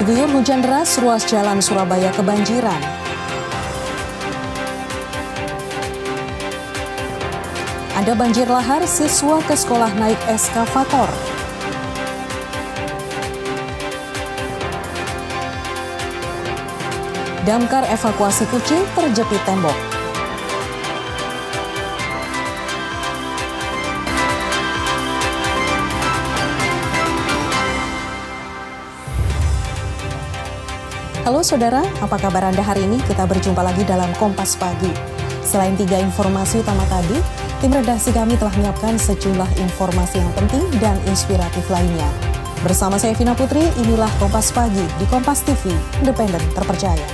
Diguyur hujan deras, ruas jalan Surabaya kebanjiran. Ada banjir lahar, siswa ke sekolah naik eskavator. Damkar evakuasi kucing terjepit tembok. Halo saudara, apa kabar Anda hari ini? Kita berjumpa lagi dalam Kompas Pagi. Selain 3 informasi utama tadi, tim redaksi kami telah menyiapkan sejumlah informasi yang penting dan inspiratif lainnya. Bersama saya Vina Putri, inilah Kompas Pagi di Kompas TV, independen terpercaya.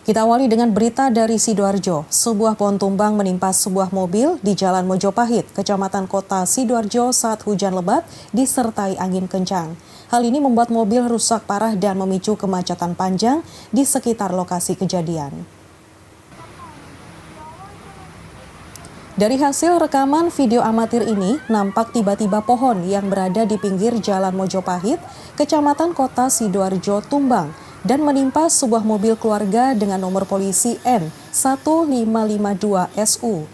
Kita awali dengan berita dari Sidoarjo. Sebuah pohon tumbang menimpa sebuah mobil di Jalan Mojopahit, Kecamatan Kota Sidoarjo saat hujan lebat disertai angin kencang. Hal ini membuat mobil rusak parah dan memicu kemacetan panjang di sekitar lokasi kejadian. Dari hasil rekaman video amatir ini, nampak tiba-tiba pohon yang berada di pinggir Jalan Mojopahit, Kecamatan Kota Sidoarjo tumbang dan menimpa sebuah mobil keluarga dengan nomor polisi N1552SU.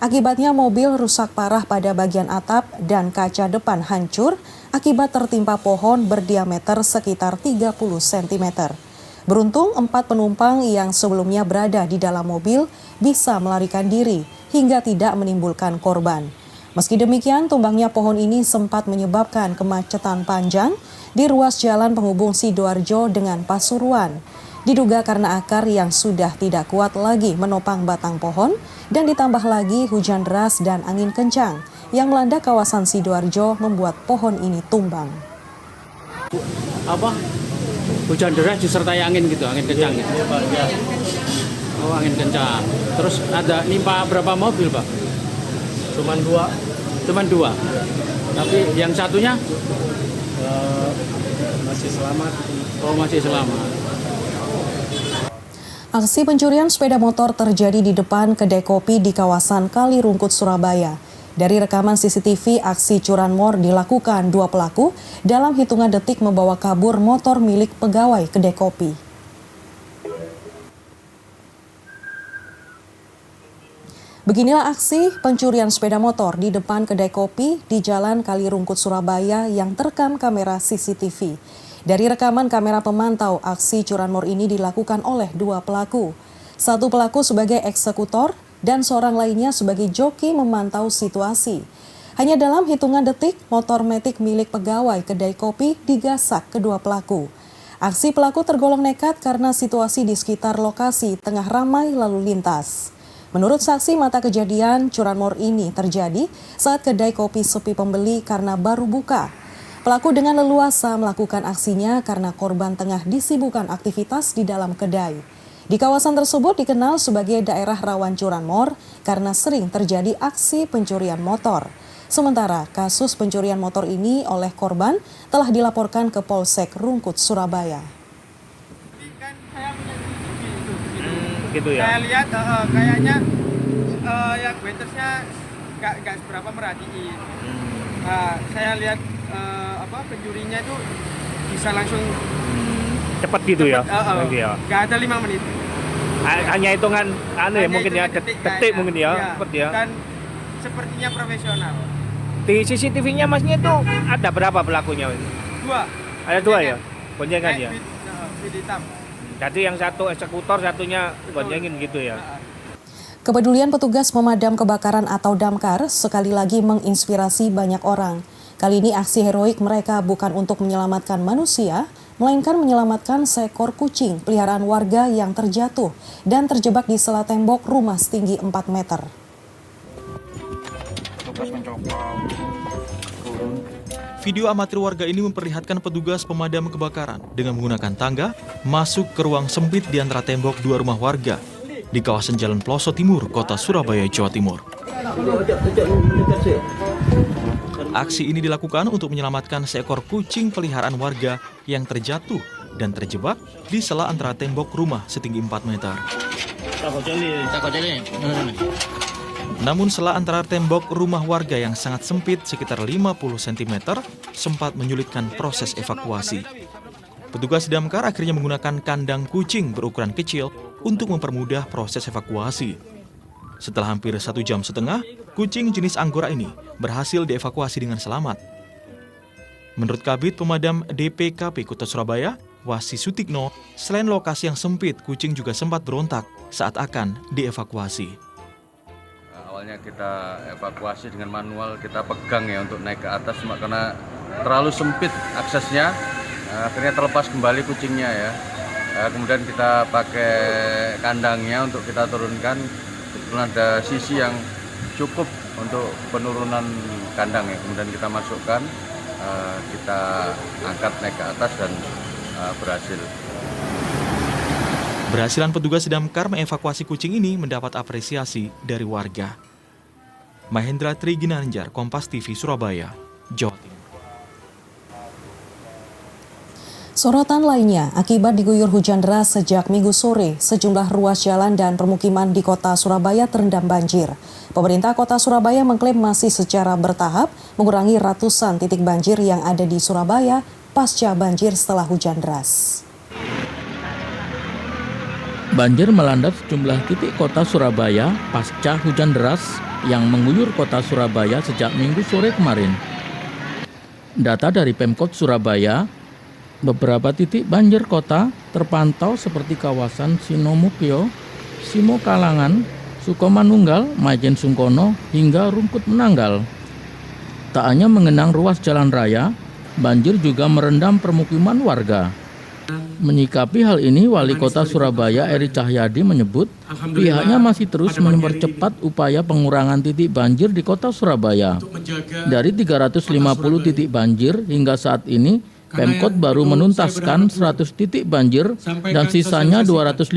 Akibatnya mobil rusak parah pada bagian atap dan kaca depan hancur akibat tertimpa pohon berdiameter sekitar 30 cm. Beruntung 4 penumpang yang sebelumnya berada di dalam mobil bisa melarikan diri hingga tidak menimbulkan korban. Meski demikian, tumbangnya pohon ini sempat menyebabkan kemacetan panjang di ruas jalan penghubung Sidoarjo dengan Pasuruan. Diduga karena akar yang sudah tidak kuat lagi menopang batang pohon dan ditambah lagi hujan deras dan angin kencang yang melanda kawasan Sidoarjo membuat pohon ini tumbang. Hujan deras disertai angin gitu, angin kencang gitu. Oh, angin kencang. Terus ada nimpa berapa mobil, Pak? Cuman dua. Tapi yang satunya masih selamat. oh masih selamat. Aksi pencurian sepeda motor terjadi di depan kedai kopi di kawasan Kali Rungkut, Surabaya. Dari rekaman CCTV, aksi curanmor dilakukan 2 pelaku dalam hitungan detik membawa kabur motor milik pegawai kedai kopi. Beginilah aksi pencurian sepeda motor di depan kedai kopi di Jalan Kali Rungkut, Surabaya yang terekam kamera CCTV. Dari rekaman kamera pemantau, aksi curanmor ini dilakukan oleh 2 pelaku. Satu pelaku sebagai eksekutor dan seorang lainnya sebagai joki memantau situasi. Hanya dalam hitungan detik, motor metik milik pegawai kedai kopi digasak kedua pelaku. Aksi pelaku tergolong nekat karena situasi di sekitar lokasi tengah ramai lalu lintas. Menurut saksi mata kejadian, curanmor ini terjadi saat kedai kopi sepi pembeli karena baru buka. Pelaku dengan leluasa melakukan aksinya karena korban tengah disibukkan aktivitas di dalam kedai. Di kawasan tersebut dikenal sebagai daerah rawan curanmor karena sering terjadi aksi pencurian motor. Sementara kasus pencurian motor ini oleh korban telah dilaporkan ke Polsek Rungkut, Surabaya. Gitu ya. Saya lihat kayaknya yang waitersnya nggak seberapa merhatiin. Saya lihat pencurinya itu bisa langsung Cepat gitu ya. Nggak ada 5 menit. Hanya hitungan Hanya mungkin ya, hitungan detik mungkin ya, cepat ya. Dan sepertinya profesional. Di CCTV-nya masnya itu ada berapa pelakunya? 2. Ada 2 ya? Boncengan ya. With hitam. Jadi yang satu eksekutor, satunya bonjengin gitu ya. Kepedulian petugas pemadam kebakaran atau damkar sekali lagi menginspirasi banyak orang. Kali ini aksi heroik mereka bukan untuk menyelamatkan manusia, melainkan menyelamatkan seekor kucing peliharaan warga yang terjatuh dan terjebak di sela tembok rumah setinggi 4 meter. Video amatir warga ini memperlihatkan petugas pemadam kebakaran dengan menggunakan tangga masuk ke ruang sempit di antara tembok 2 rumah warga di kawasan Jalan Ploso Timur, Kota Surabaya, Jawa Timur. Aksi ini dilakukan untuk menyelamatkan seekor kucing peliharaan warga yang terjatuh dan terjebak di sela antara tembok rumah setinggi 4 meter. Namun sela antara tembok rumah warga yang sangat sempit sekitar 50 cm sempat menyulitkan proses evakuasi. Petugas damkar akhirnya menggunakan kandang kucing berukuran kecil untuk mempermudah proses evakuasi. Setelah hampir 1,5 jam, kucing jenis Anggora ini berhasil dievakuasi dengan selamat. Menurut Kabid Pemadam DPKP Kota Surabaya, Wasi Sutikno, selain lokasi yang sempit, kucing juga sempat berontak saat akan dievakuasi. Awalnya kita evakuasi dengan manual, kita pegang ya untuk naik ke atas, cuma karena terlalu sempit aksesnya, akhirnya terlepas kembali kucingnya ya. Kemudian kita pakai kandangnya untuk kita turunkan. Kebetulan ada sisi yang cukup untuk penurunan kandang ya. Kemudian kita masukkan, kita angkat naik ke atas dan berhasil. Berhasilan petugas damkar mengevakuasi kucing ini mendapat apresiasi dari warga. Mahendra Triginanjar, Kompas TV, Surabaya, Jawa Timur. Sorotan lainnya, akibat diguyur hujan deras sejak Minggu sore, sejumlah ruas jalan dan permukiman di kota Surabaya terendam banjir. Pemerintah kota Surabaya mengklaim masih secara bertahap mengurangi ratusan titik banjir yang ada di Surabaya pasca banjir setelah hujan deras. Banjir melanda sejumlah titik kota Surabaya pasca hujan deras yang mengguyur kota Surabaya sejak Minggu sore kemarin. Data dari Pemkot Surabaya, beberapa titik banjir kota terpantau seperti kawasan Sinomukyo, Simo Kalangan, Sukomanunggal, Majen Sungkono, hingga Rungkut Menanggal. Tak hanya mengenang ruas jalan raya, banjir juga merendam permukiman warga. Menyikapi hal ini, Wali Kota Surabaya Eri Cahyadi menyebut pihaknya masih terus mempercepat upaya pengurangan titik banjir di Kota Surabaya. Dari 350 titik banjir hingga saat ini, Pemkot baru menuntaskan 100 titik banjir dan sisanya 250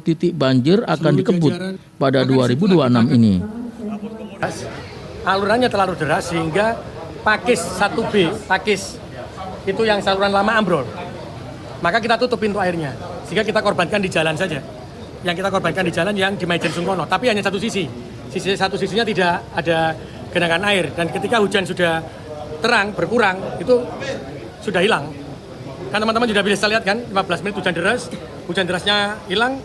titik banjir akan dikebut pada 2026 ini. Alurannya terlalu deras sehingga Pakis 1B, Pakis itu yang saluran lama ambrol. Maka kita tutup pintu airnya, sehingga kita korbankan di jalan saja. Yang kita korbankan di jalan yang di Majen Sungkono, tapi hanya satu sisi. Satu sisinya tidak ada genangan air, dan ketika hujan sudah terang, berkurang, itu sudah hilang. Kan teman-teman sudah bisa lihat kan, 15 menit hujan derasnya hilang,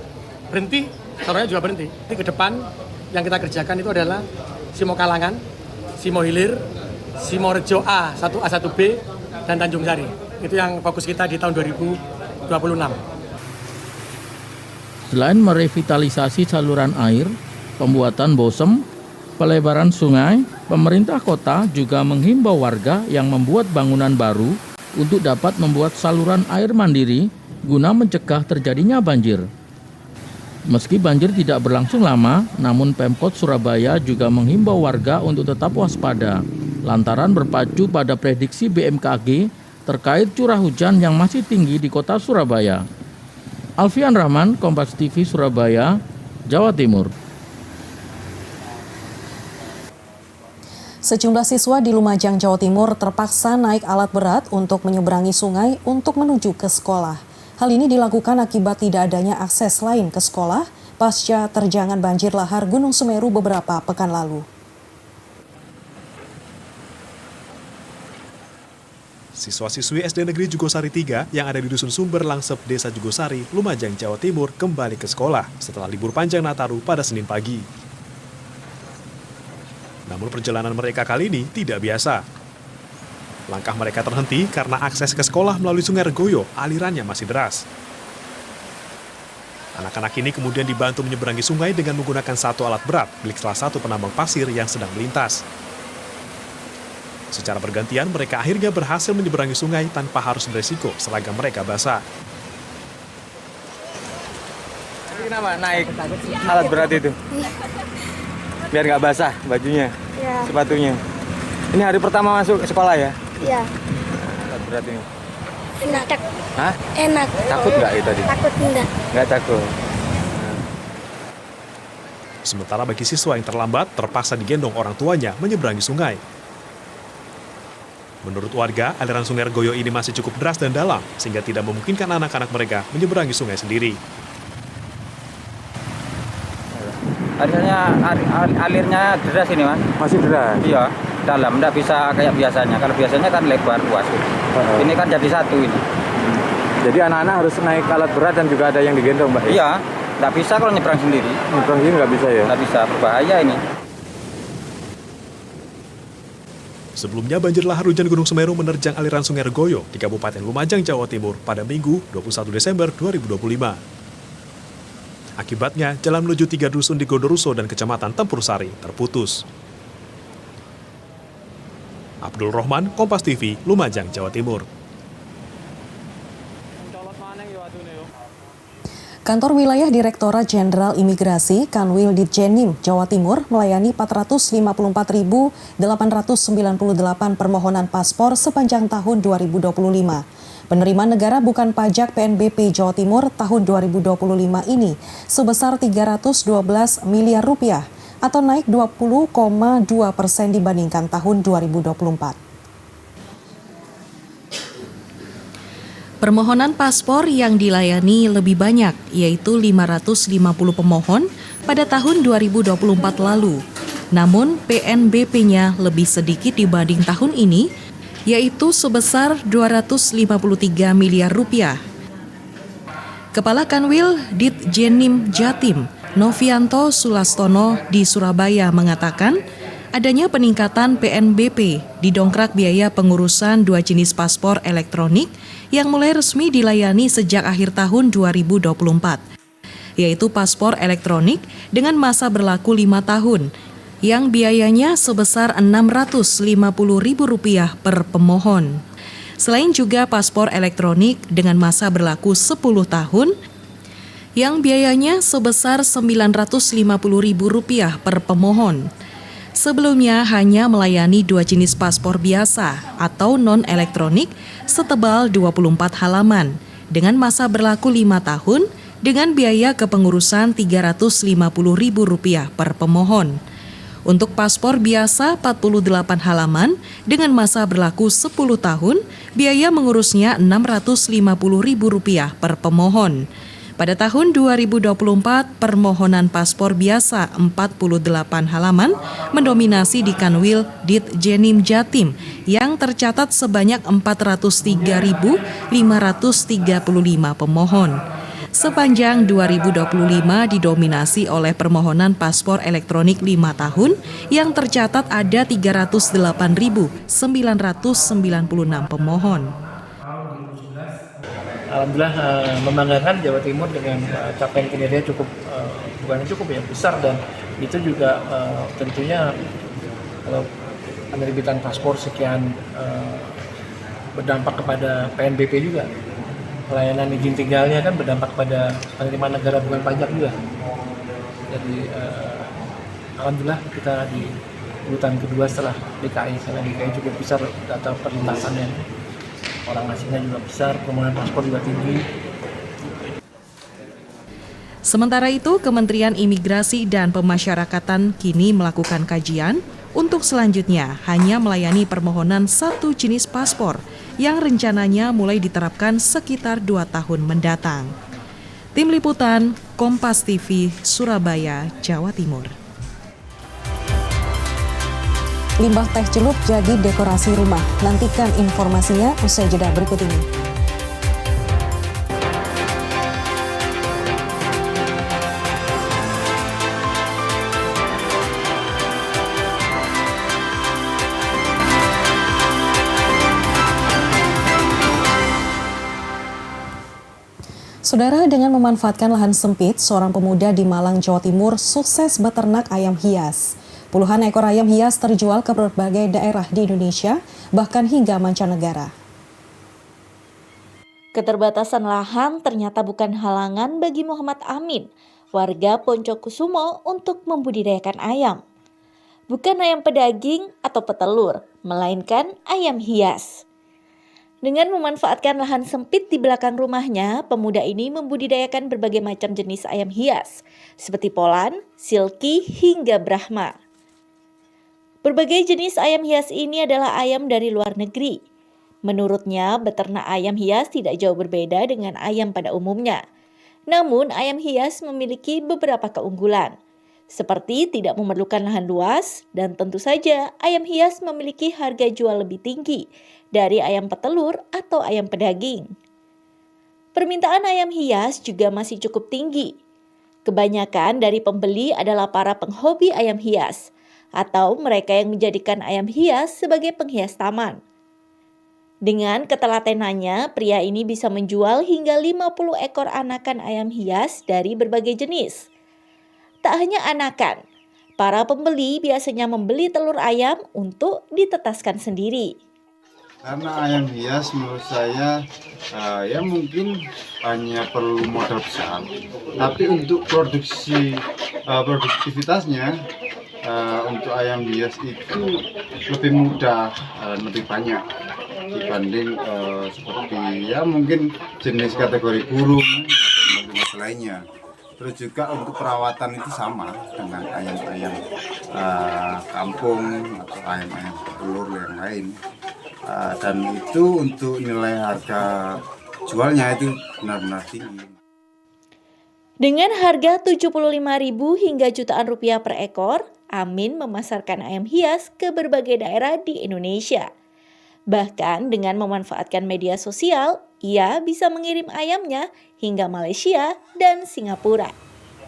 berhenti, salurannya juga berhenti. Jadi ke depan yang kita kerjakan itu adalah Simo Kalangan, Simo Hilir, Simo Rejo A, 1A, 1B, dan Tanjung Sari. Itu yang fokus kita di tahun 2026. Selain merevitalisasi saluran air, pembuatan bosem, pelebaran sungai, pemerintah kota juga menghimbau warga yang membuat bangunan baru untuk dapat membuat saluran air mandiri guna mencegah terjadinya banjir. Meski banjir tidak berlangsung lama, namun Pemkot Surabaya juga menghimbau warga untuk tetap waspada lantaran berpacu pada prediksi BMKG terkait curah hujan yang masih tinggi di kota Surabaya. Alfian Rahman, Kompas TV, Surabaya, Jawa Timur. Sejumlah siswa di Lumajang, Jawa Timur terpaksa naik alat berat untuk menyeberangi sungai untuk menuju ke sekolah. Hal ini dilakukan akibat tidak adanya akses lain ke sekolah pasca terjangan banjir lahar Gunung Semeru beberapa pekan lalu. Siswa-siswi SD Negeri Jugosari 3 yang ada di Dusun Sumber Langsep, Desa Jugosari, Lumajang, Jawa Timur kembali ke sekolah setelah libur panjang Nataru pada Senin pagi. Namun perjalanan mereka kali ini tidak biasa. Langkah mereka terhenti karena akses ke sekolah melalui Sungai Regoyo alirannya masih deras. Anak-anak ini kemudian dibantu menyeberangi sungai dengan menggunakan satu alat berat milik salah satu penambang pasir yang sedang melintas. Secara bergantian, mereka akhirnya berhasil menyeberangi sungai tanpa harus beresiko seragam mereka basah. Kenapa naik alat berat itu? Biar nggak basah bajunya, sepatunya. Ini hari pertama masuk ke sekolah ya? Iya. Alat berat ini. Enak. Hah? Enak. Takut nggak itu tadi? Takut enggak. Nggak takut. Sementara bagi siswa yang terlambat, terpaksa digendong orang tuanya menyeberangi sungai. Menurut warga, aliran Sungai Regoyo ini masih cukup deras dan dalam, sehingga tidak memungkinkan anak-anak mereka menyeberangi sungai sendiri. alirnya deras ini Mas. Masih deras? Iya, dalam, nggak bisa kayak biasanya. Kalau biasanya kan lebar luas. Ini kan jadi satu ini. Jadi anak-anak harus naik alat berat dan juga ada yang digendong Mbak? Iya, nggak bisa kalau nyebrang sendiri. Nyebrang sendiri nggak bisa ya? Nggak bisa, berbahaya ini. Sebelumnya banjir lahar hujan Gunung Semeru menerjang aliran Sungai Regoyo di Kabupaten Lumajang, Jawa Timur pada Minggu 21 Desember 2025. Akibatnya, jalan menuju 3 dusun di Godoruso dan Kecamatan Tempur Sari terputus. Abdul Rohman, Kompas TV, Lumajang, Jawa Timur. Kantor Wilayah Direktorat Jenderal Imigrasi Kanwil Ditjenim Jawa Timur melayani 454.898 permohonan paspor sepanjang tahun 2025. Penerimaan negara bukan pajak PNBP Jawa Timur tahun 2025 ini sebesar 312 miliar rupiah atau naik 20,2% dibandingkan tahun 2024. Permohonan paspor yang dilayani lebih banyak, yaitu 550 pemohon pada tahun 2024 lalu. Namun PNBP-nya lebih sedikit dibanding tahun ini, yaitu sebesar 253 miliar rupiah. Kepala Kanwil Ditjenim Jatim, Novianto Sulastono di Surabaya mengatakan, adanya peningkatan PNBP didongkrak biaya pengurusan 2 jenis paspor elektronik yang mulai resmi dilayani sejak akhir tahun 2024, yaitu paspor elektronik dengan masa berlaku 5 tahun, yang biayanya sebesar Rp650.000 per pemohon. Selain juga paspor elektronik dengan masa berlaku 10 tahun, yang biayanya sebesar Rp950.000 per pemohon. Sebelumnya hanya melayani 2 jenis paspor biasa atau non-elektronik setebal 24 halaman dengan masa berlaku 5 tahun dengan biaya kepengurusan Rp350.000 per pemohon. Untuk paspor biasa 48 halaman dengan masa berlaku 10 tahun, biaya mengurusnya Rp650.000 per pemohon. Pada tahun 2024, permohonan paspor biasa 48 halaman mendominasi di Kanwil Ditjenim Jatim yang tercatat sebanyak 403.535 pemohon. Sepanjang 2025 didominasi oleh permohonan paspor elektronik 5 tahun yang tercatat ada 308.996 pemohon. Alhamdulillah membanggakan Jawa Timur dengan capaian kinerja bukan cukup ya, besar, dan itu juga tentunya kalau penerbitan paspor sekian berdampak kepada PNBP juga. Pelayanan izin tinggalnya kan berdampak pada penerimaan negara bukan pajak juga. Jadi alhamdulillah kita di urutan kedua setelah DKI, karena DKI cukup besar data perlintasannya. Orang asingnya juga besar, permohonan paspor juga tinggi. Sementara itu, Kementerian Imigrasi dan Pemasyarakatan kini melakukan kajian untuk selanjutnya hanya melayani permohonan 1 jenis paspor yang rencananya mulai diterapkan sekitar 2 tahun mendatang. Tim Liputan, Kompas TV, Surabaya, Jawa Timur. Limbah teh celup jadi dekorasi rumah. Nantikan informasinya usai jeda berikut ini. Saudara, dengan memanfaatkan lahan sempit, seorang pemuda di Malang, Jawa Timur sukses beternak ayam hias. Puluhan ekor ayam hias terjual ke berbagai daerah di Indonesia, bahkan hingga mancanegara. Keterbatasan lahan ternyata bukan halangan bagi Muhammad Amin, warga Poncokusumo, untuk membudidayakan ayam. Bukan ayam pedaging atau petelur, melainkan ayam hias. Dengan memanfaatkan lahan sempit di belakang rumahnya, pemuda ini membudidayakan berbagai macam jenis ayam hias, seperti Polan, Silky, hingga Brahma. Berbagai jenis ayam hias ini adalah ayam dari luar negeri. Menurutnya, beternak ayam hias tidak jauh berbeda dengan ayam pada umumnya. Namun, ayam hias memiliki beberapa keunggulan. seperti tidak memerlukan lahan luas, dan tentu saja ayam hias memiliki harga jual lebih tinggi dari ayam petelur atau ayam pedaging. Permintaan ayam hias juga masih cukup tinggi. Kebanyakan dari pembeli adalah para penghobi ayam hias atau mereka yang menjadikan ayam hias sebagai penghias taman. Dengan ketelatenannya, pria ini bisa menjual hingga 50 ekor anakan ayam hias dari berbagai jenis. Tak hanya anakan, para pembeli biasanya membeli telur ayam untuk ditetaskan sendiri. Karena ayam hias menurut saya ya mungkin hanya perlu modal besar, tapi untuk produktivitasnya untuk ayam hias itu lebih mudah, lebih banyak dibanding seperti ya mungkin jenis kategori burung atau jenis lainnya. Terus juga untuk perawatan itu sama dengan ayam-ayam kampung atau ayam-ayam telur yang lain. Dan itu untuk nilai harga jualnya itu benar-benar tinggi. Dengan harga Rp75.000 hingga jutaan rupiah per ekor, Amin memasarkan ayam hias ke berbagai daerah di Indonesia. Bahkan dengan memanfaatkan media sosial, ia bisa mengirim ayamnya hingga Malaysia dan Singapura.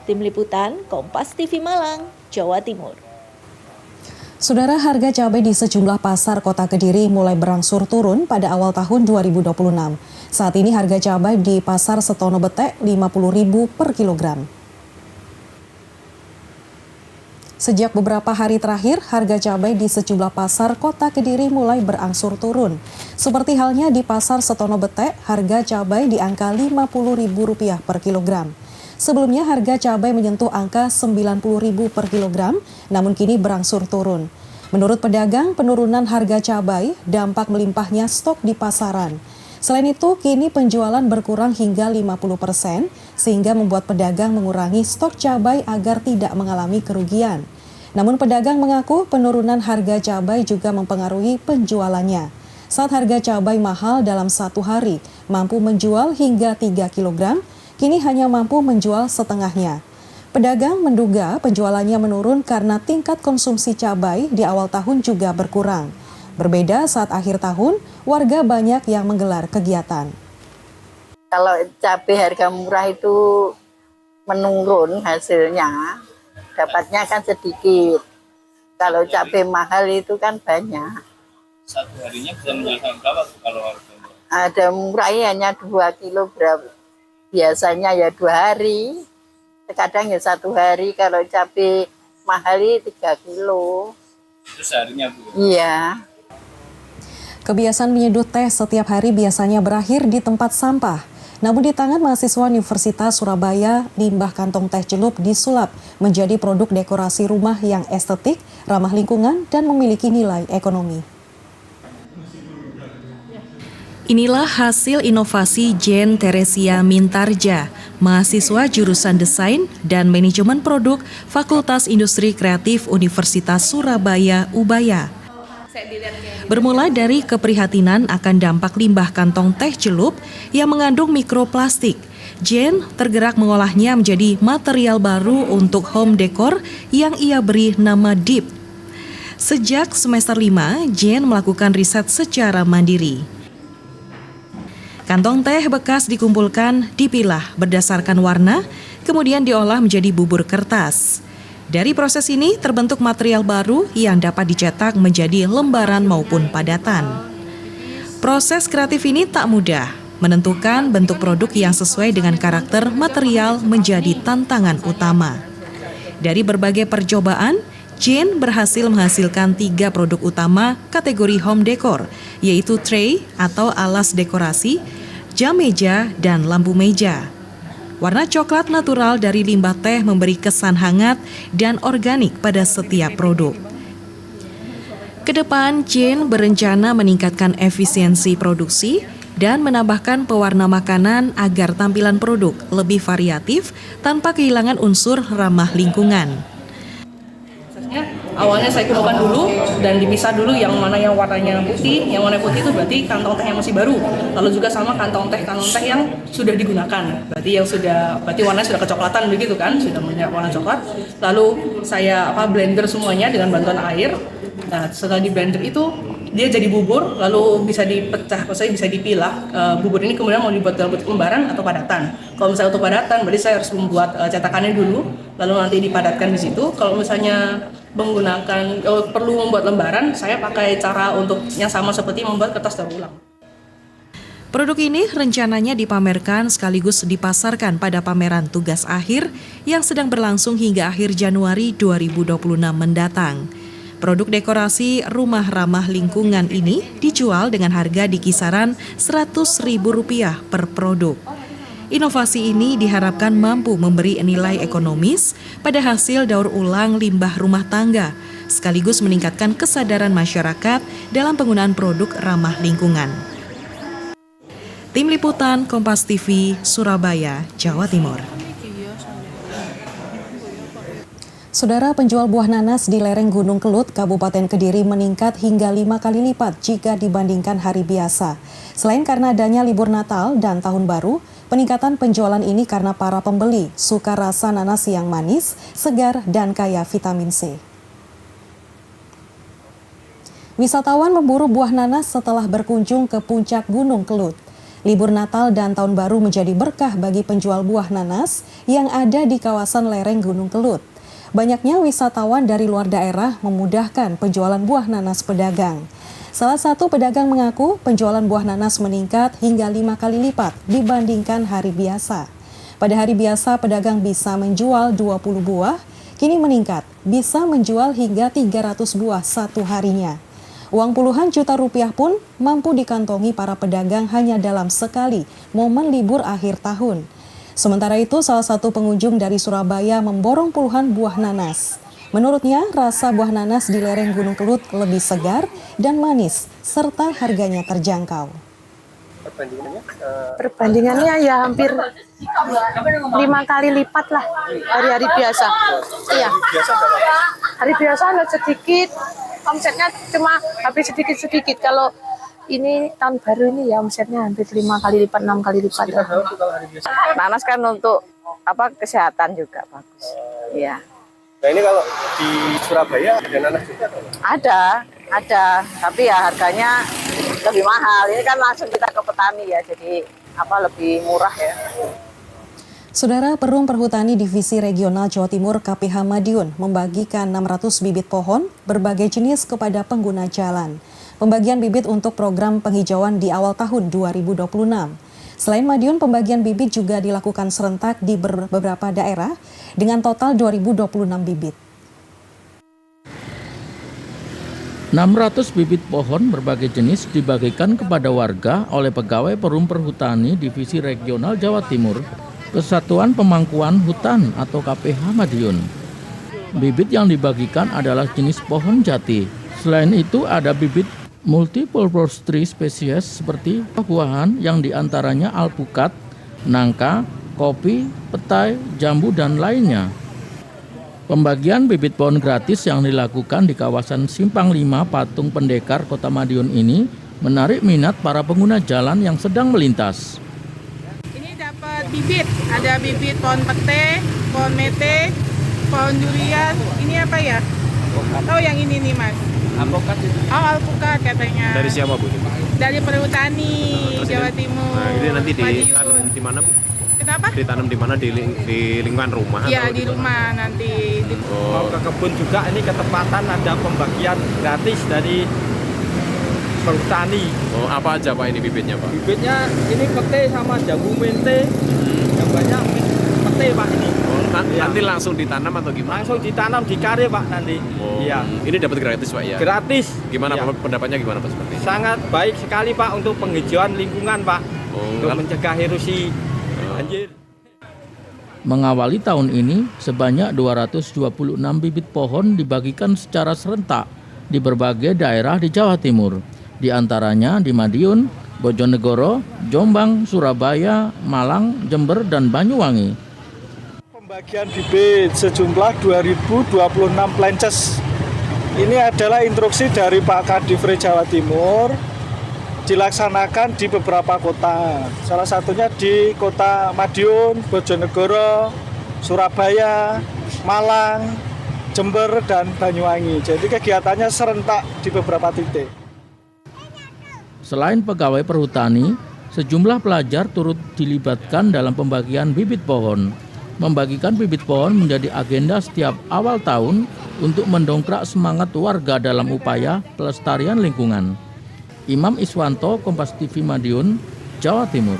Tim Liputan Kompas TV Malang, Jawa Timur. Saudara, harga cabai di sejumlah pasar Kota Kediri mulai berangsur turun pada awal tahun 2026. Saat ini harga cabai di Pasar Setono Betek Rp50.000 per kilogram. Sejak beberapa hari terakhir, harga cabai di sejumlah pasar Kota Kediri mulai berangsur turun. Seperti halnya di Pasar Setono Betek, harga cabai di angka Rp50.000 per kilogram. Sebelumnya harga cabai menyentuh angka Rp90.000 per kilogram, namun kini berangsur turun. Menurut pedagang, penurunan harga cabai dampak melimpahnya stok di pasaran. Selain itu, kini penjualan berkurang hingga 50%, sehingga membuat pedagang mengurangi stok cabai agar tidak mengalami kerugian. Namun pedagang mengaku penurunan harga cabai juga mempengaruhi penjualannya. Saat harga cabai mahal dalam satu hari, mampu menjual hingga 3 kg, kini hanya mampu menjual setengahnya. Pedagang menduga penjualannya menurun karena tingkat konsumsi cabai di awal tahun juga berkurang. Berbeda saat akhir tahun, warga banyak yang menggelar kegiatan. Kalau cabai harga murah itu menurun hasilnya, dapatnya kan sedikit. Kalau cabai mahal itu kan banyak. Satu harinya bisa menjual berapa kalau harga murah? Ada murah hanya 2 kilo berapa. Biasanya ya 2 hari, kadang ya 1 hari. Kalau cabai mahal 3 kilo. Itu seharinya, Bu? Iya. Kebiasaan menyeduh teh setiap hari biasanya berakhir di tempat sampah. Namun di tangan mahasiswa Universitas Surabaya, limbah kantong teh celup disulap menjadi produk dekorasi rumah yang estetik, ramah lingkungan, dan memiliki nilai ekonomi. Inilah hasil inovasi Jen Teresia Mintarja, mahasiswa jurusan Desain dan Manajemen Produk Fakultas Industri Kreatif Universitas Surabaya Ubaya. Bermula dari keprihatinan akan dampak limbah kantong teh celup yang mengandung mikroplastik, Jen tergerak mengolahnya menjadi material baru untuk home decor yang ia beri nama Deep. Sejak semester 5, Jen melakukan riset secara mandiri. Kantong teh bekas dikumpulkan, dipilah berdasarkan warna, kemudian diolah menjadi bubur kertas. Dari proses ini terbentuk material baru yang dapat dicetak menjadi lembaran maupun padatan. Proses kreatif ini tak mudah, menentukan bentuk produk yang sesuai dengan karakter material menjadi tantangan utama. Dari berbagai percobaan, Jen berhasil menghasilkan 3 produk utama kategori home decor, yaitu tray atau alas dekorasi, jam meja, dan lampu meja. Warna coklat natural dari limbah teh memberi kesan hangat dan organik pada setiap produk. Kedepan, Jen berencana meningkatkan efisiensi produksi dan menambahkan pewarna makanan agar tampilan produk lebih variatif tanpa kehilangan unsur ramah lingkungan. Awalnya saya kumpulkan dulu dan dipisah dulu yang mana yang warnanya putih. Yang warna putih itu berarti kantong teh yang masih baru. Lalu juga sama kantong teh yang sudah digunakan. Berarti warnanya sudah kecoklatan begitu kan, sudah warna coklat. Lalu saya blender semuanya dengan bantuan air. Nah, setelah di blender itu dia jadi bubur, lalu bisa dipecah, maksudnya bisa dipilah. Bubur ini kemudian mau dibuat dalam bentuk lembaran atau padatan. Kalau misalnya untuk padatan, berarti saya harus membuat cetakannya dulu, lalu nanti dipadatkan di situ. Kalau misalnya perlu membuat lembaran, saya pakai cara untuk yang sama seperti membuat kertas daur ulang. Produk ini rencananya dipamerkan sekaligus dipasarkan pada pameran tugas akhir yang sedang berlangsung hingga akhir Januari 2026 mendatang. Produk dekorasi rumah ramah lingkungan ini dijual dengan harga di kisaran Rp100.000 per produk. Inovasi ini diharapkan mampu memberi nilai ekonomis pada hasil daur ulang limbah rumah tangga, sekaligus meningkatkan kesadaran masyarakat dalam penggunaan produk ramah lingkungan. Tim Liputan Kompas TV, Surabaya, Jawa Timur. Saudara, penjual buah nanas di lereng Gunung Kelut, Kabupaten Kediri meningkat hingga 5 kali lipat jika dibandingkan hari biasa. Selain karena adanya libur Natal dan Tahun Baru, peningkatan penjualan ini karena para pembeli suka rasa nanas yang manis, segar, dan kaya vitamin C. Wisatawan memburu buah nanas setelah berkunjung ke puncak Gunung Kelut. Libur Natal dan Tahun Baru menjadi berkah bagi penjual buah nanas yang ada di kawasan lereng Gunung Kelut. Banyaknya wisatawan dari luar daerah memudahkan penjualan buah nanas pedagang. Salah satu pedagang mengaku penjualan buah nanas meningkat hingga 5 kali lipat dibandingkan hari biasa. Pada hari biasa pedagang bisa menjual 20 buah, kini meningkat bisa menjual hingga 300 buah satu harinya. Uang puluhan juta rupiah pun mampu dikantongi para pedagang hanya dalam sekali momen libur akhir tahun. Sementara itu, salah satu pengunjung dari Surabaya memborong puluhan buah nanas. Menurutnya, rasa buah nanas di lereng Gunung Kelut lebih segar dan manis, serta harganya terjangkau. Perbandingannya ya hampir 5 kali lipat lah hari-hari biasa. Iya. Hari biasa ada sedikit, omsetnya cuma habis sedikit-sedikit. Kalau ini tahun baru ini ya omsetnya hampir 5 kali lipat, 6 kali lipat. Nanas kan untuk kesehatan juga bagus. Iya. Nah ini kalau di Surabaya ada nanas juga? Ada, tapi ya harganya lebih mahal. Ini kan langsung kita ke petani ya, jadi lebih murah ya. Saudara, Perum Perhutani Divisi Regional Jawa Timur KPH Madiun membagikan 600 bibit pohon berbagai jenis kepada pengguna jalan. Pembagian bibit untuk program penghijauan di awal tahun 2026. Selain Madiun, pembagian bibit juga dilakukan serentak di beberapa daerah dengan total 2026 bibit. 600 bibit pohon berbagai jenis dibagikan kepada warga oleh pegawai Perum Perhutani Divisi Regional Jawa Timur, Kesatuan Pemangkuan Hutan atau KPH Madiun. Bibit yang dibagikan adalah jenis pohon jati. Selain itu ada bibit multi-purpose tree spesies seperti buah-buahan yang diantaranya alpukat, nangka, kopi, petai, jambu, dan lainnya. Pembagian bibit pohon gratis yang dilakukan di kawasan Simpang 5 Patung Pendekar Kota Madiun ini menarik minat para pengguna jalan yang sedang melintas. Ini dapat bibit, ada bibit pohon pete, pohon mete, pohon durian. Ini apa ya? Oh yang ini nih Mas. Alpukat itu? Oh alpukat katanya. Dari siapa Bu? Dari Perhutani Jawa Timur. Nah ini nanti ditanam di mana Bu? Kenapa? Ditanam di mana, di lingkungan rumah? Iya di rumah nanti. Mau ke kebun juga, ini ketepatan ada pembagian gratis dari Perhutani. Oh apa aja Pak ini bibitnya Pak? Bibitnya ini pete sama jambu mente. Yang banyak pete Pak ini. Nanti langsung ditanam atau gimana? Langsung ditanam di kare Pak nanti. Oh, iya. Ini dapat gratis Pak ya? Gratis. Gimana iya. Pendapatnya gimana Pak seperti ini? Sangat baik sekali Pak untuk penghijauan lingkungan Pak. Untuk mencegah erosi banjir. Mengawali tahun ini, sebanyak 226 bibit pohon dibagikan secara serentak di berbagai daerah di Jawa Timur. Di antaranya di Madiun, Bojonegoro, Jombang, Surabaya, Malang, Jember, dan Banyuwangi. Pembagian bibit sejumlah 2026 plences Ini adalah instruksi dari Pak Kadifre Jawa Timur, dilaksanakan di beberapa kota. Salah satunya di Kota Madiun, Bojonegoro, Surabaya, Malang, Jember, dan Banyuwangi. Jadi kegiatannya serentak di beberapa titik. Selain pegawai perhutani, sejumlah pelajar turut dilibatkan dalam pembagian bibit pohon. Membagikan bibit pohon menjadi agenda setiap awal tahun untuk mendongkrak semangat warga dalam upaya pelestarian lingkungan. Imam Iswanto, Kompas TV Madiun, Jawa Timur.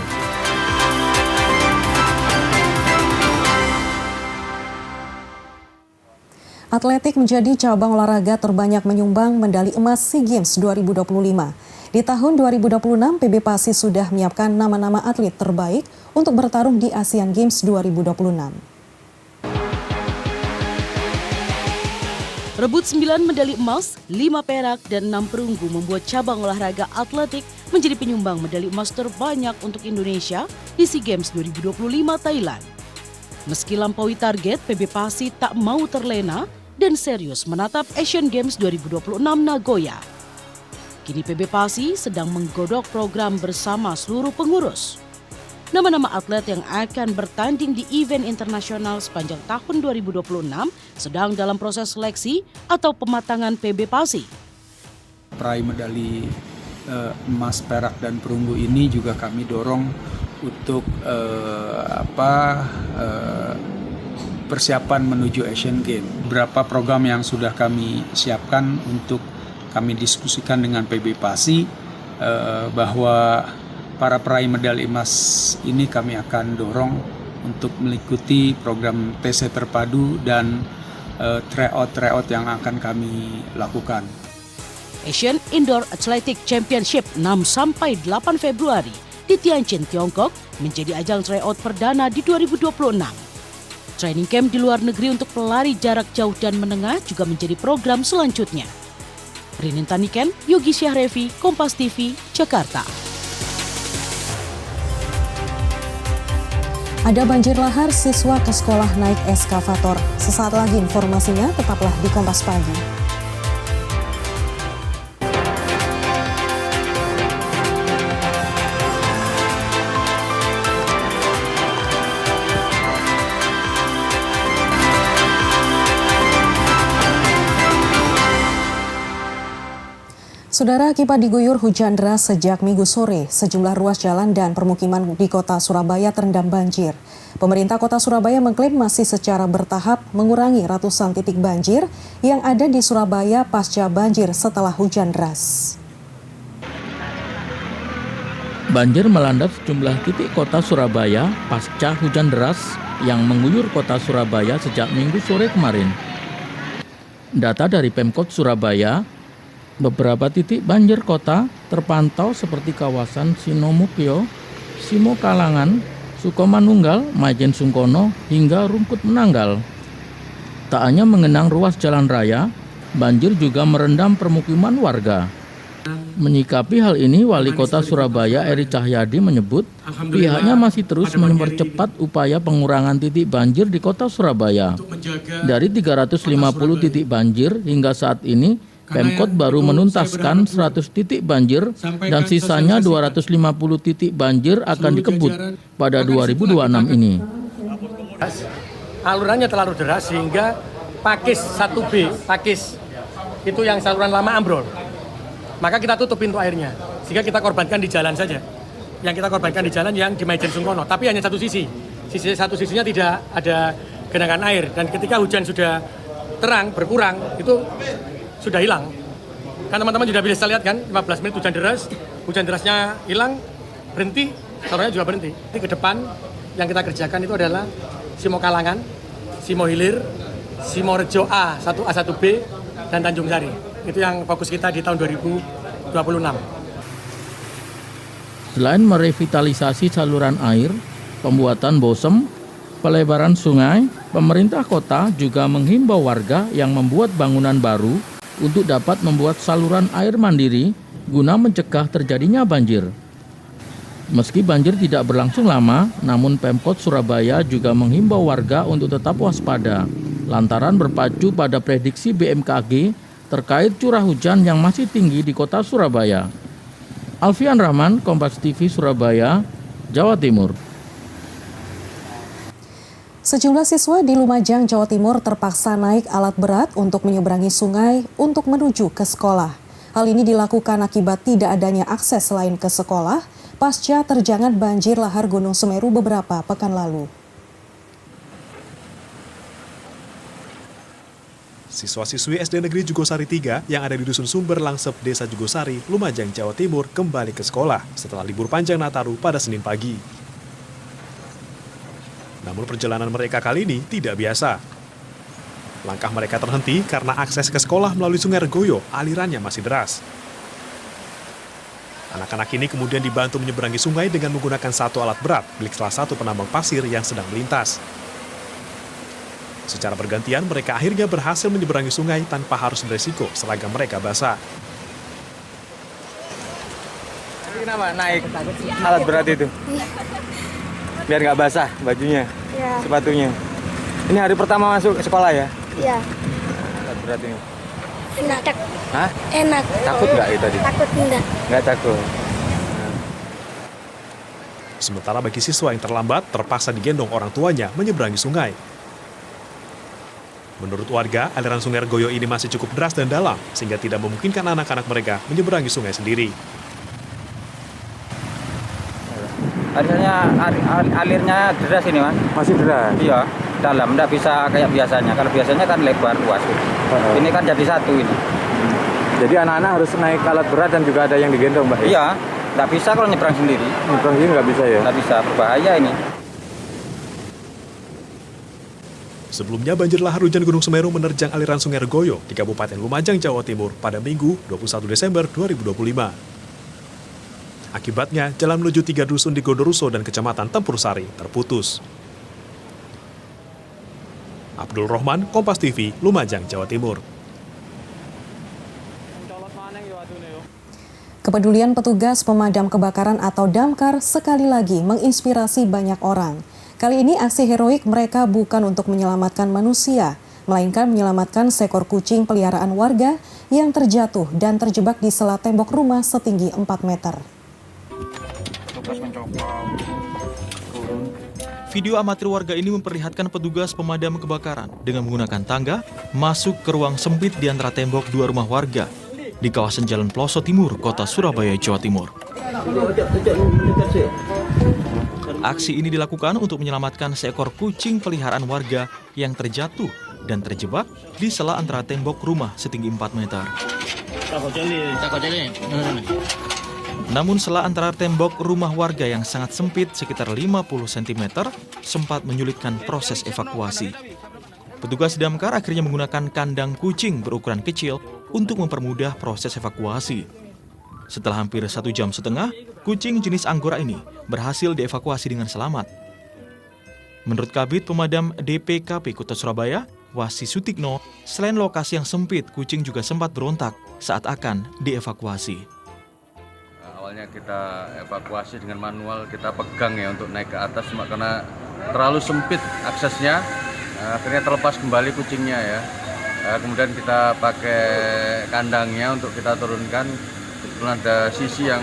Atletik menjadi cabang olahraga terbanyak menyumbang medali emas SEA Games 2025. Di tahun 2026, PB Pasi sudah menyiapkan nama-nama atlet terbaik untuk bertarung di Asian Games 2026. Rebut 9 medali emas, 5 perak, dan 6 perunggu membuat cabang olahraga atletik menjadi penyumbang medali emas terbanyak untuk Indonesia di SEA Games 2025 Thailand. Meski lampaui target, PB Pasi tak mau terlena dan serius menatap Asian Games 2026 Nagoya. Kini PB Pasi sedang menggodok program bersama seluruh pengurus. Nama-nama atlet yang akan bertanding di event internasional sepanjang tahun 2026 sedang dalam proses seleksi atau pematangan PB Pasi. Peraih medali emas, perak, dan perunggu ini juga kami dorong untuk persiapan menuju Asian Games. Beberapa program yang sudah kami siapkan untuk kami diskusikan dengan PB Pasi bahwa para peraih medali emas ini kami akan dorong untuk mengikuti program TC terpadu dan tryout yang akan kami lakukan. Asian Indoor Athletic Championship 6-8 Februari di Tianjin, Tiongkok menjadi ajang tryout perdana di 2026. Training camp di luar negeri untuk pelari jarak jauh dan menengah juga menjadi program selanjutnya. Rinin Taniken, Yogi Syahrevi, Kompas TV, Jakarta. Ada banjir lahar, siswa ke sekolah naik eskavator. Sesaat lagi informasinya, tetaplah di Kompas Pagi. Saudara, akibat diguyur hujan deras sejak Minggu sore, sejumlah ruas jalan dan permukiman di kota Surabaya terendam banjir. Pemerintah kota Surabaya mengklaim masih secara bertahap mengurangi ratusan titik banjir yang ada di Surabaya pasca banjir setelah hujan deras. Banjir melanda sejumlah titik kota Surabaya pasca hujan deras yang mengguyur kota Surabaya sejak Minggu sore kemarin. Data dari Pemkot Surabaya, beberapa titik banjir kota terpantau seperti kawasan Sinomukyo, Simokalangan, Sukomanunggal, Majen Sungkono, hingga Rungkut Menanggal. Tak hanya mengenang ruas jalan raya, banjir juga merendam permukiman warga. Menyikapi hal ini, Wali Kota Surabaya Eri Cahyadi menyebut pihaknya masih terus mempercepat upaya pengurangan titik banjir di kota Surabaya. Dari 350 titik banjir hingga saat ini, Pemkot baru menuntaskan 100 titik banjir dan sisanya 250 titik banjir akan dikebut pada 2026 ini. Alurannya terlalu deras sehingga Pakis 1B, Pakis itu yang saluran lama ambrol. Maka kita tutup pintu airnya, sehingga kita korbankan di jalan saja. Yang kita korbankan di jalan yang di Majen Sungkono, tapi hanya satu sisi. Satu sisinya tidak ada genangan air, dan ketika hujan sudah terang, berkurang, itu sudah hilang. Kan teman-teman sudah bisa lihat kan, 15 menit hujan derasnya hilang, berhenti, salurannya juga berhenti. Jadi ke depan yang kita kerjakan itu adalah Simokalangan, Simohilir, Simorejo A, 1A, 1B, dan Tanjung Sari. Itu yang fokus kita di tahun 2026. Selain merevitalisasi saluran air, pembuatan bosem, pelebaran sungai, pemerintah kota juga menghimbau warga yang membuat bangunan baru untuk dapat membuat saluran air mandiri guna mencegah terjadinya banjir. Meski banjir tidak berlangsung lama, namun Pemkot Surabaya juga menghimbau warga untuk tetap waspada lantaran berpacu pada prediksi BMKG terkait curah hujan yang masih tinggi di kota Surabaya. Alfian Rahman, Kompas TV Surabaya, Jawa Timur. Sejumlah siswa di Lumajang, Jawa Timur terpaksa naik alat berat untuk menyeberangi sungai untuk menuju ke sekolah. Hal ini dilakukan akibat tidak adanya akses selain ke sekolah pasca terjangan banjir lahar Gunung Semeru beberapa pekan lalu. Siswa-siswi SD Negeri Jugosari 3 yang ada di Dusun Sumber Langsep, Desa Jugosari, Lumajang, Jawa Timur kembali ke sekolah setelah libur panjang Nataru pada Senin pagi. Namun perjalanan mereka kali ini tidak biasa. Langkah mereka terhenti karena akses ke sekolah melalui Sungai Regoyo, alirannya masih deras. Anak-anak ini kemudian dibantu menyeberangi sungai dengan menggunakan satu alat berat milik salah satu penambang pasir yang sedang melintas. Secara bergantian, mereka akhirnya berhasil menyeberangi sungai tanpa harus beresiko seragam mereka basah. Kenapa naik alat berat itu? Biar nggak basah bajunya, sepatunya. Ini hari pertama masuk ke sekolah ya? Iya. Alat berat ini. Enak. Hah? Enak. Takut nggak itu tadi? Takut enggak. Nggak takut. Sementara bagi siswa yang terlambat, terpaksa digendong orang tuanya menyeberangi sungai. Menurut warga, aliran Sungai Regoyo ini masih cukup deras dan dalam, sehingga tidak memungkinkan anak-anak mereka menyeberangi sungai sendiri. Alirnya deras ini, Mas. Masih deras? Iya, dalam, tidak bisa kayak biasanya. Kalau biasanya kan lebar, luas. Ini kan jadi satu ini. Jadi anak-anak harus naik alat berat dan juga ada yang digendong, Mbak? Iya, tidak bisa kalau nyebrang sendiri. Nyebrang sendiri nggak bisa ya? Nggak bisa, berbahaya ini. Sebelumnya banjir lahar hujan Gunung Semeru menerjang aliran Sungai Regoyo di Kabupaten Lumajang, Jawa Timur pada Minggu 21 Desember 2025. Akibatnya, jalan menuju 3 dusun di Godoruso dan Kecamatan Tempur Sari terputus. Abdul Rohman, Kompas TV, Lumajang, Jawa Timur. Kepedulian petugas pemadam kebakaran atau damkar sekali lagi menginspirasi banyak orang. Kali ini aksi heroik mereka bukan untuk menyelamatkan manusia, melainkan menyelamatkan seekor kucing peliharaan warga yang terjatuh dan terjebak di sela tembok rumah setinggi 4 meter. Video amatir warga ini memperlihatkan petugas pemadam kebakaran dengan menggunakan tangga masuk ke ruang sempit di antara tembok 2 rumah warga di kawasan Jalan Ploso Timur, Kota Surabaya, Jawa Timur. Aksi ini dilakukan untuk menyelamatkan seekor kucing peliharaan warga yang terjatuh dan terjebak di sela antara tembok rumah setinggi 4 meter. Namun sela antara tembok rumah warga yang sangat sempit sekitar 50 cm sempat menyulitkan proses evakuasi. Petugas damkar akhirnya menggunakan kandang kucing berukuran kecil untuk mempermudah proses evakuasi. Setelah hampir 1,5 jam, kucing jenis Anggora ini berhasil dievakuasi dengan selamat. Menurut Kabid Pemadam DPKP Kota Surabaya, Wasi Sutikno, selain lokasi yang sempit, kucing juga sempat berontak saat akan dievakuasi. Awalnya kita evakuasi dengan manual, kita pegang ya untuk naik ke atas, cuma karena terlalu sempit aksesnya, akhirnya terlepas kembali kucingnya ya. Kemudian kita pakai kandangnya untuk kita turunkan. Ada sisi yang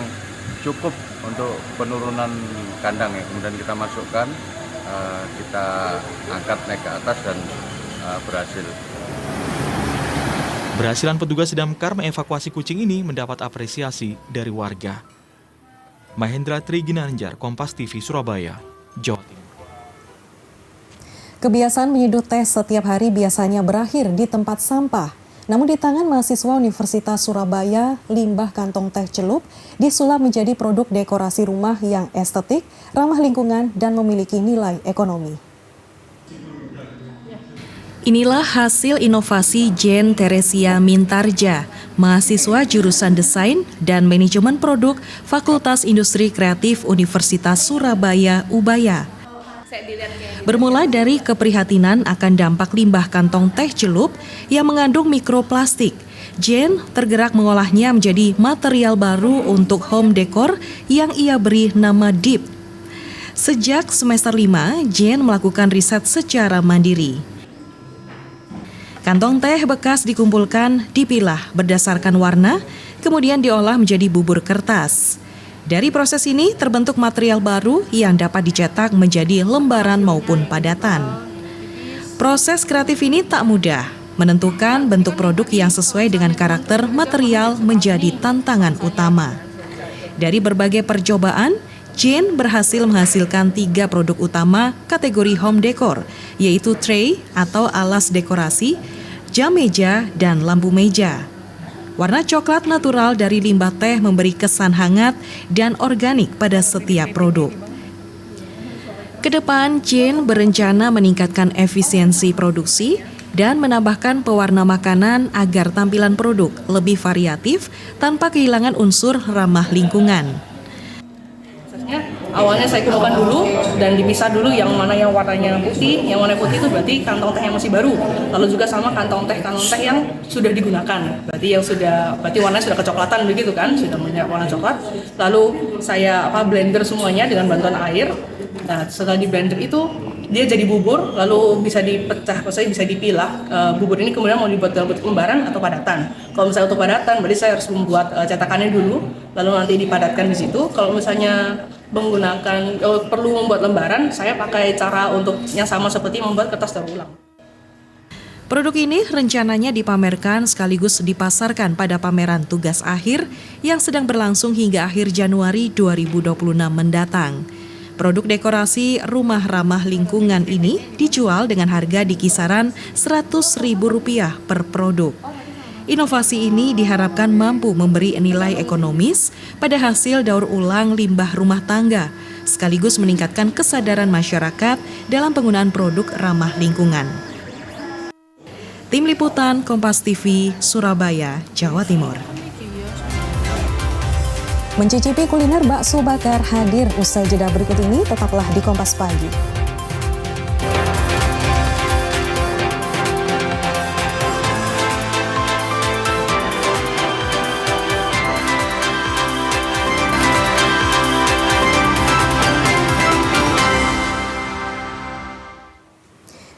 cukup untuk penurunan kandang ya, kemudian kita masukkan, kita angkat naik ke atas dan berhasil. Berhasilan petugas damkar mengevakuasi kucing ini mendapat apresiasi dari warga. Mahendra Triginanjar, Kompas TV Surabaya, Jawa Timur. Kebiasaan menyedot teh setiap hari biasanya berakhir di tempat sampah. Namun di tangan mahasiswa Universitas Surabaya, limbah kantong teh celup disulap menjadi produk dekorasi rumah yang estetik, ramah lingkungan, dan memiliki nilai ekonomi. Inilah hasil inovasi Jen Teresia Mintarja, mahasiswa jurusan Desain dan Manajemen Produk Fakultas Industri Kreatif Universitas Surabaya, Ubaya. Bermula dari keprihatinan akan dampak limbah kantong teh celup yang mengandung mikroplastik, Jen tergerak mengolahnya menjadi material baru untuk home decor yang ia beri nama Deep. Sejak semester 5, Jen melakukan riset secara mandiri. Kantong teh bekas dikumpulkan, dipilah berdasarkan warna, kemudian diolah menjadi bubur kertas. Dari proses ini terbentuk material baru yang dapat dicetak menjadi lembaran maupun padatan. Proses kreatif ini tak mudah. Menentukan bentuk produk yang sesuai dengan karakter material menjadi tantangan utama. Dari berbagai percobaan, Jane berhasil menghasilkan 3 produk utama kategori home decor, yaitu tray atau alas dekorasi, jam meja, dan lampu meja. Warna coklat natural dari limbah teh memberi kesan hangat dan organik pada setiap produk. Kedepan, Jane berencana meningkatkan efisiensi produksi dan menambahkan pewarna makanan agar tampilan produk lebih variatif tanpa kehilangan unsur ramah lingkungan. Awalnya saya kumpulkan dulu dan dipisah dulu yang mana yang warnanya putih. Yang warna putih itu berarti kantong teh yang masih baru. Lalu juga sama kantong teh yang sudah digunakan. Berarti warnanya sudah kecoklatan begitu kan, sudah punya warna coklat. Lalu saya blender semuanya dengan bantuan air. Nah, setelah di blender itu dia jadi bubur, lalu bisa dipecah, maksudnya bisa dipilah. Bubur ini kemudian mau dibuat dalam bentuk lembaran atau padatan. Kalau misalnya untuk padatan, berarti saya harus membuat cetakannya dulu, lalu nanti dipadatkan di situ. Kalau misalnya perlu membuat lembaran, saya pakai cara untuk yang sama seperti membuat kertas daur ulang. Produk ini rencananya dipamerkan sekaligus dipasarkan pada pameran tugas akhir yang sedang berlangsung hingga akhir Januari 2026 mendatang. Produk dekorasi rumah ramah lingkungan ini dijual dengan harga di kisaran Rp100.000 per produk. Inovasi ini diharapkan mampu memberi nilai ekonomis pada hasil daur ulang limbah rumah tangga, sekaligus meningkatkan kesadaran masyarakat dalam penggunaan produk ramah lingkungan. Tim Liputan Kompas TV, Surabaya, Jawa Timur. Mencicipi kuliner bakso bakar hadir usai jeda berikut ini, tetaplah di Kompas Pagi.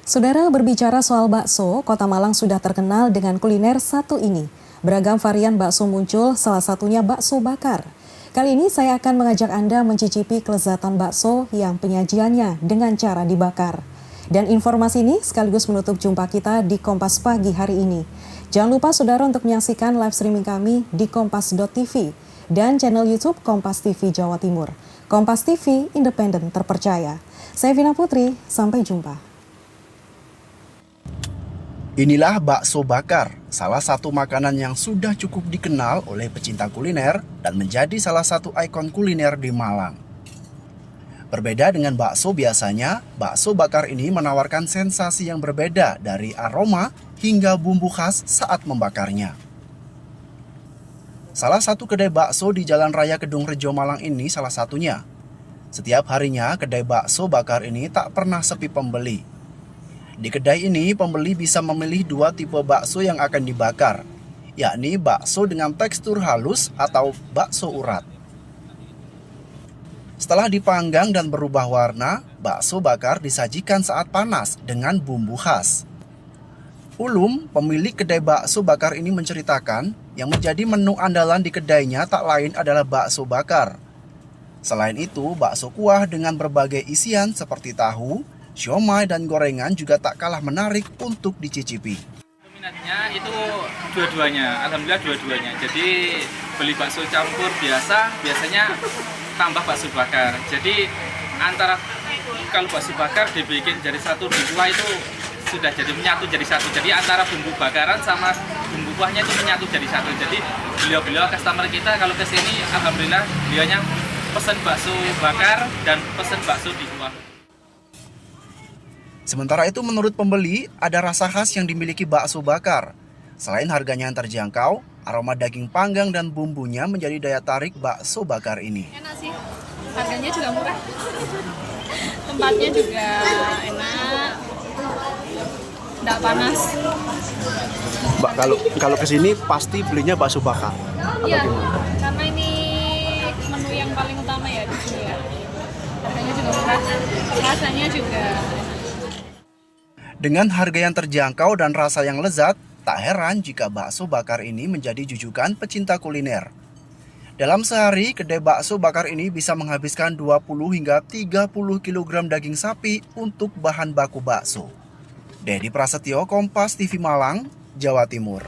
Saudara, berbicara soal bakso, Kota Malang sudah terkenal dengan kuliner satu ini. Beragam varian bakso muncul, salah satunya bakso bakar. Kali ini saya akan mengajak Anda mencicipi kelezatan bakso yang penyajiannya dengan cara dibakar. Dan informasi ini sekaligus menutup jumpa kita di Kompas Pagi hari ini. Jangan lupa saudara untuk menyaksikan live streaming kami di kompas.tv dan channel YouTube Kompas TV Jawa Timur. Kompas TV, independen terpercaya. Saya Vina Putri, sampai jumpa. Inilah bakso bakar, salah satu makanan yang sudah cukup dikenal oleh pecinta kuliner dan menjadi salah satu ikon kuliner di Malang. Berbeda dengan bakso biasanya, bakso bakar ini menawarkan sensasi yang berbeda dari aroma hingga bumbu khas saat membakarnya. Salah satu kedai bakso di Jalan Raya Kedung Rejo Malang ini salah satunya. Setiap harinya kedai bakso bakar ini tak pernah sepi pembeli. Di kedai ini, pembeli bisa memilih 2 tipe bakso yang akan dibakar, yakni bakso dengan tekstur halus atau bakso urat. Setelah dipanggang dan berubah warna, bakso bakar disajikan saat panas dengan bumbu khas. Ulum, pemilik kedai bakso bakar ini menceritakan, yang menjadi menu andalan di kedainya tak lain adalah bakso bakar. Selain itu, bakso kuah dengan berbagai isian seperti tahu, siomay dan gorengan juga tak kalah menarik untuk dicicipi. Peminatnya itu dua-duanya, alhamdulillah dua-duanya. Jadi beli bakso campur biasanya tambah bakso bakar. Jadi antara kalau bakso bakar dibikin jadi satu di kuah itu sudah jadi menyatu jadi satu. Jadi antara bumbu bakaran sama bumbu kuahnya itu menyatu jadi satu. Jadi beliau customer kita kalau ke sini alhamdulillah beliaunya pesen bakso bakar dan pesen bakso di kuah. Sementara itu menurut pembeli, ada rasa khas yang dimiliki bakso bakar. Selain harganya yang terjangkau, aroma daging panggang dan bumbunya menjadi daya tarik bakso bakar ini. Enak sih, harganya juga murah. Tempatnya juga enak, tidak panas. Mbak, kalau kesini pasti belinya bakso bakar. Iya, karena ini menu yang paling utama ya di sini ya. Harganya juga murah, rasanya juga. Dengan harga yang terjangkau dan rasa yang lezat, tak heran jika bakso bakar ini menjadi jujukan pecinta kuliner. Dalam sehari, kedai bakso bakar ini bisa menghabiskan 20 hingga 30 kg daging sapi untuk bahan baku bakso. Dedi Prasetyo, Kompas TV Malang, Jawa Timur.